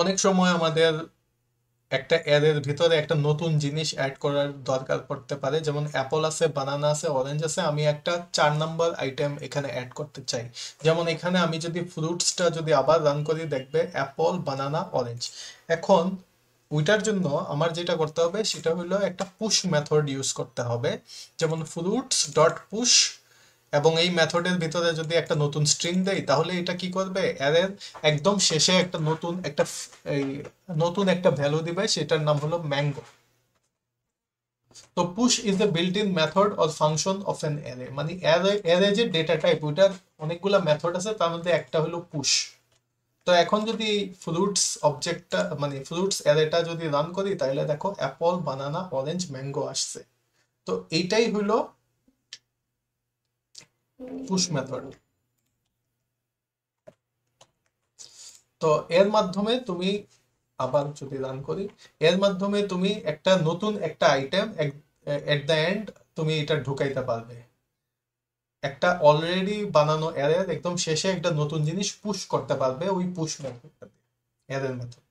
অনেক সময় আমাদের একটা অ্যারের ভিতরে একটা নতুন জিনিস অ্যাড করার দরকার পড়তে পারে, যেমন অ্যাপল আছে, বানানা আছে, অরেঞ্জ আছে, আমি একটা 4 নাম্বার আইটেম এখানে অ্যাড করতে চাই। যেমন এখানে আমি যদি ফ্রুটসটা যদি আবার রান করি, দেখবে অ্যাপল, বানানা, অরেঞ্জ। এখন ওইটার জন্য আমার যেটা করতে হবে সেটা হলো একটা পুশ মেথড ইউজ করতে হবে। যেমন ফ্রুটস ডট পুশ, এবং এই মেথডের ভিতরে যদি একটা নতুন স্ট্রিং দেই, তাহলে এটা কি করবে, অ্যারের একদম শেষে একটা এই নতুন একটা ভ্যালু দিবে, সেটার নাম হলো ম্যাঙ্গো। তো push is the built in method or function of an array, মানে অ্যারে যে ডেটা টাইপ, ওইটার অনেকগুলা মেথড আছে, তার মধ্যে একটা হলো পুশ। তো এখন যদি ফ্রুটস অবজেক্টটা মানে ফ্রুটস অ্যারেটা যদি রান করি, তাহলে দেখো অ্যাপল, বানানা, অরেঞ্জ, ম্যাঙ্গো আসছে। তো এইটাই হলো পুশ মেথড। তো এর মাধ্যমে তুমি আবার যদি রান করি, এর মাধ্যমে তুমি একটা নতুন একটা আইটেম এট দ্য এন্ড তুমি এটা ঢুকাইতে পারবে। একটা অলরেডি বানানো অ্যারের একদম শেষে একটা নতুন জিনিস পুশ করতে পারবে ওই পুশ মেথড, অ্যারের মেথড।